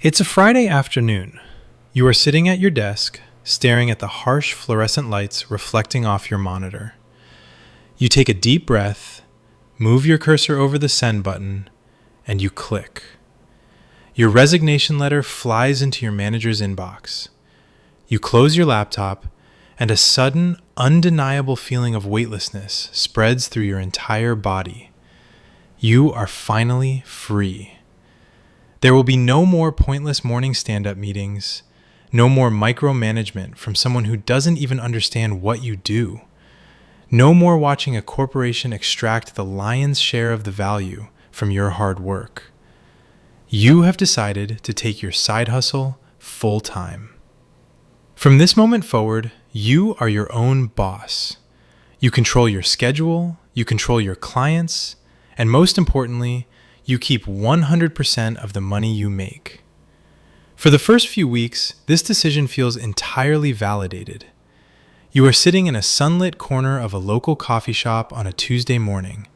It's a Friday afternoon. You are sitting at your desk, staring at the harsh fluorescent lights reflecting off your monitor. You take a deep breath, move your cursor over the send button, and you click. Your resignation letter flies into your manager's inbox. You close your laptop, and a sudden, undeniable feeling of weightlessness spreads through your entire body. You are finally free. There will be no more pointless morning stand-up meetings, no more micromanagement from someone who doesn't even understand what you do, no more watching a corporation extract the lion's share of the value from your hard work. You have decided to take your side hustle full-time. From this moment forward, you are your own boss. You control your schedule, you control your clients, and most importantly, you keep 100% of the money you make. For the first few weeks, this decision feels entirely validated. You are sitting in a sunlit corner of a local coffee shop on a Tuesday morning,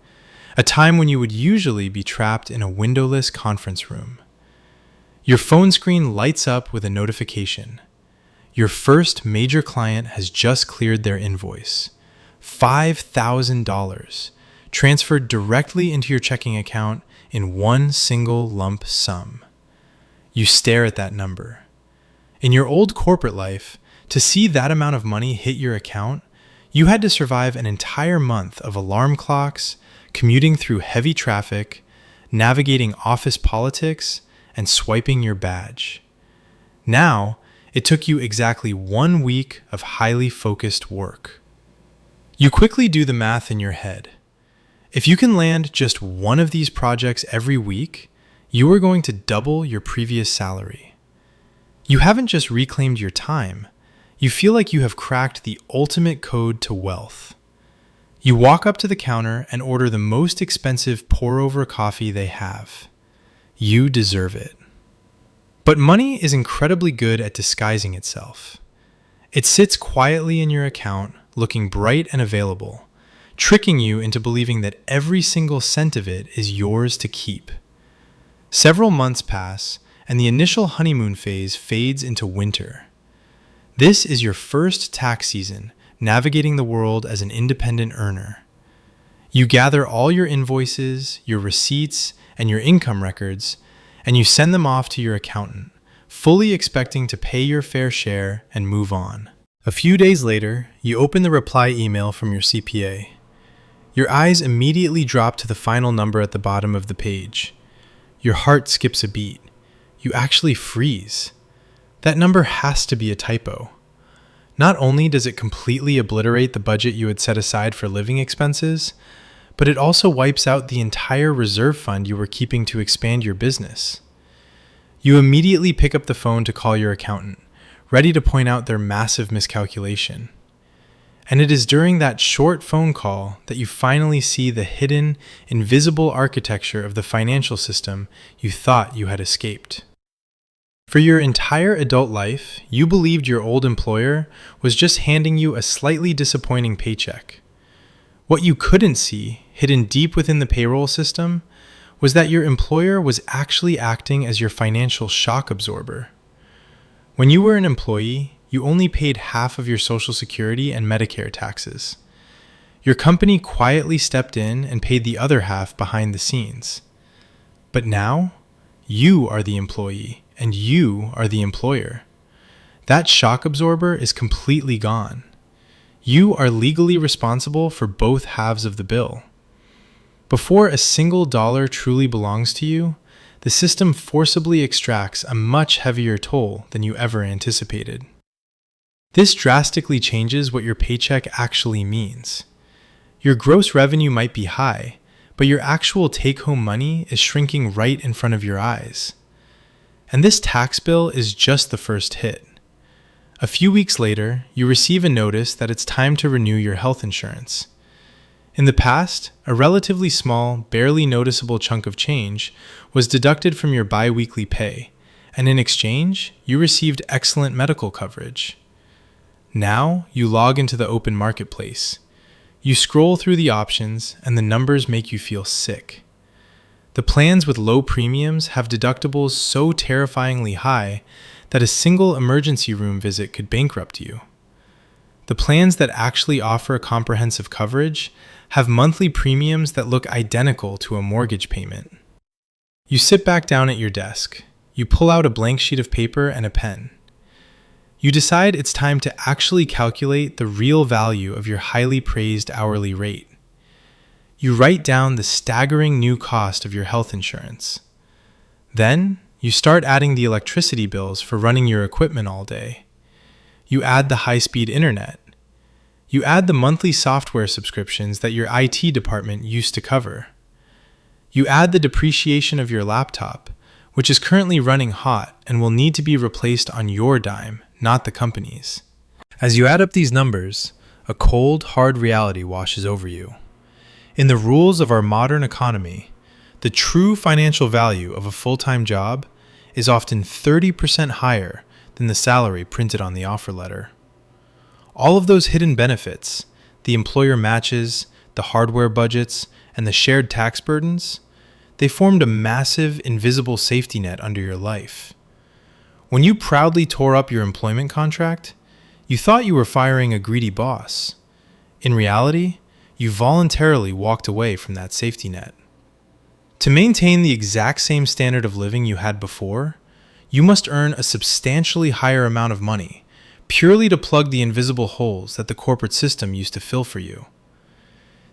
a time when you would usually be trapped in a windowless conference room. Your phone screen lights up with a notification. Your first major client has just cleared their invoice, $5,000, transferred directly into your checking account in one single lump sum. You stare at that number. In your old corporate life, to see that amount of money hit your account, you had to survive an entire month of alarm clocks, commuting through heavy traffic, navigating office politics, and swiping your badge. Now, it took you exactly 1 week of highly focused work. You quickly do the math in your head. If you can land just one of these projects every week, you are going to double your previous salary. You haven't just reclaimed your time, you feel like you have cracked the ultimate code to wealth. You walk up to the counter and order the most expensive pour-over coffee they have. You deserve it. But money is incredibly good at disguising itself. It sits quietly in your account, looking bright and available, tricking you into believing that every single cent of it is yours to keep. Several months pass, and the initial honeymoon phase fades into winter. This is your first tax season, navigating the world as an independent earner. You gather all your invoices, your receipts, and your income records, and you send them off to your accountant, fully expecting to pay your fair share and move on. A few days later, you open the reply email from your CPA. Your eyes immediately drop to the final number at the bottom of the page. Your heart skips a beat. You actually freeze. That number has to be a typo. Not only does it completely obliterate the budget you had set aside for living expenses, but it also wipes out the entire reserve fund you were keeping to expand your business. You immediately pick up the phone to call your accountant, ready to point out their massive miscalculation. And it is during that short phone call that you finally see the hidden, invisible architecture of the financial system you thought you had escaped. For your entire adult life, you believed your old employer was just handing you a slightly disappointing paycheck. What you couldn't see, hidden deep within the payroll system, was that your employer was actually acting as your financial shock absorber. When you were an employee, you only paid half of your Social Security and Medicare taxes. Your company quietly stepped in and paid the other half behind the scenes. But now, you are the employee and you are the employer. That shock absorber is completely gone. You are legally responsible for both halves of the bill. Before a single dollar truly belongs to you, the system forcibly extracts a much heavier toll than you ever anticipated. This drastically changes what your paycheck actually means. Your gross revenue might be high, but your actual take-home money is shrinking right in front of your eyes. And this tax bill is just the first hit. A few weeks later, you receive a notice that it's time to renew your health insurance. In the past, a relatively small, barely noticeable chunk of change was deducted from your bi-weekly pay, and in exchange, you received excellent medical coverage. Now, you log into the open marketplace. You scroll through the options, and the numbers make you feel sick. The plans with low premiums have deductibles so terrifyingly high that a single emergency room visit could bankrupt you. The plans that actually offer comprehensive coverage have monthly premiums that look identical to a mortgage payment. You sit back down at your desk. You pull out a blank sheet of paper and a pen. You decide it's time to actually calculate the real value of your highly praised hourly rate. You write down the staggering new cost of your health insurance. Then, you start adding the electricity bills for running your equipment all day. You add the high-speed internet. You add the monthly software subscriptions that your IT department used to cover. You add the depreciation of your laptop, which is currently running hot and will need to be replaced on your dime, not the company's. As you add up these numbers, a cold, hard reality washes over you. In the rules of our modern economy, the true financial value of a full-time job is often 30% higher than the salary printed on the offer letter. All of those hidden benefits, the employer matches, the hardware budgets, and the shared tax burdens, they formed a massive, invisible safety net under your life. When you proudly tore up your employment contract, you thought you were firing a greedy boss. In reality, you voluntarily walked away from that safety net. To maintain the exact same standard of living you had before, you must earn a substantially higher amount of money, purely to plug the invisible holes that the corporate system used to fill for you.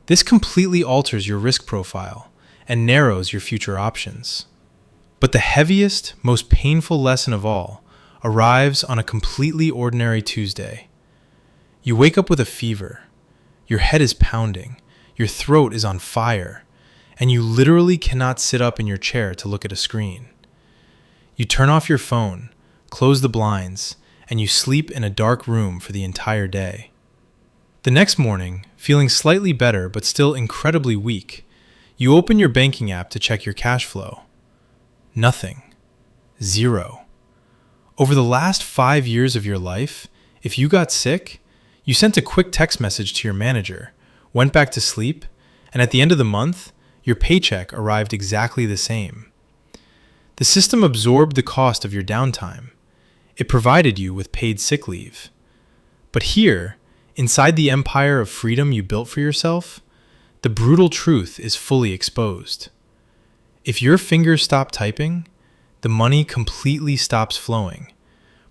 This completely alters your risk profile and narrows your future options. But the heaviest, most painful lesson of all arrives on a completely ordinary Tuesday. You wake up with a fever. Your head is pounding. Your throat is on fire. And you literally cannot sit up in your chair to look at a screen. You turn off your phone, close the blinds, and you sleep in a dark room for the entire day. The next morning, feeling slightly better but still incredibly weak, you open your banking app to check your cash flow. Nothing. Zero. Over the last 5 years of your life, if you got sick, you sent a quick text message to your manager, went back to sleep, and at the end of the month, your paycheck arrived exactly the same. The system absorbed the cost of your downtime. It provided you with paid sick leave. But here, inside the empire of freedom you built for yourself, the brutal truth is fully exposed. If your fingers stop typing, the money completely stops flowing,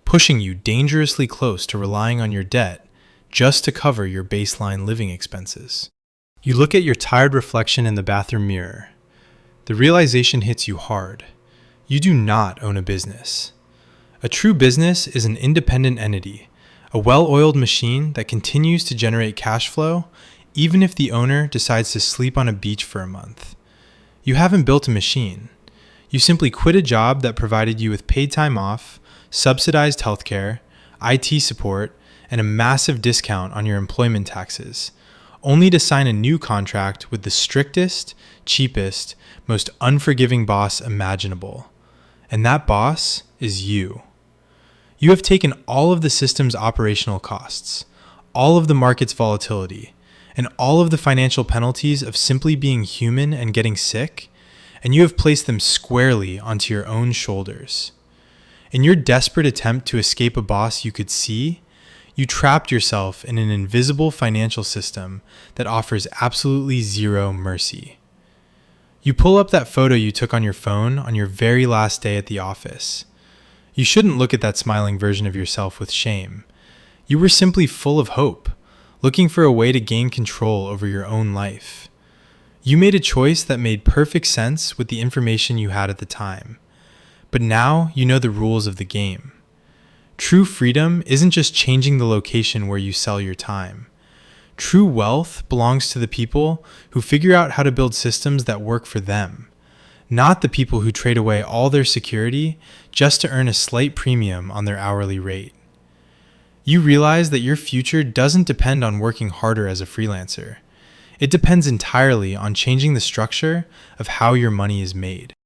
pushing you dangerously close to relying on your debt just to cover your baseline living expenses. You look at your tired reflection in the bathroom mirror. The realization hits you hard. You do not own a business. A true business is an independent entity, a well-oiled machine that continues to generate cash flow even if the owner decides to sleep on a beach for a month. You haven't built a machine. You simply quit a job that provided you with paid time off, subsidized healthcare, IT support, and a massive discount on your employment taxes, only to sign a new contract with the strictest, cheapest, most unforgiving boss imaginable. And that boss is you. You have taken all of the system's operational costs, all of the market's volatility, and all of the financial penalties of simply being human and getting sick, and you have placed them squarely onto your own shoulders. In your desperate attempt to escape a boss you could see, you trapped yourself in an invisible financial system that offers absolutely zero mercy. You pull up that photo you took on your phone on your very last day at the office. You shouldn't look at that smiling version of yourself with shame. You were simply full of hope, looking for a way to gain control over your own life. You made a choice that made perfect sense with the information you had at the time. But now you know the rules of the game. True freedom isn't just changing the location where you sell your time. True wealth belongs to the people who figure out how to build systems that work for them, not the people who trade away all their security just to earn a slight premium on their hourly rate. You realize that your future doesn't depend on working harder as a freelancer. It depends entirely on changing the structure of how your money is made.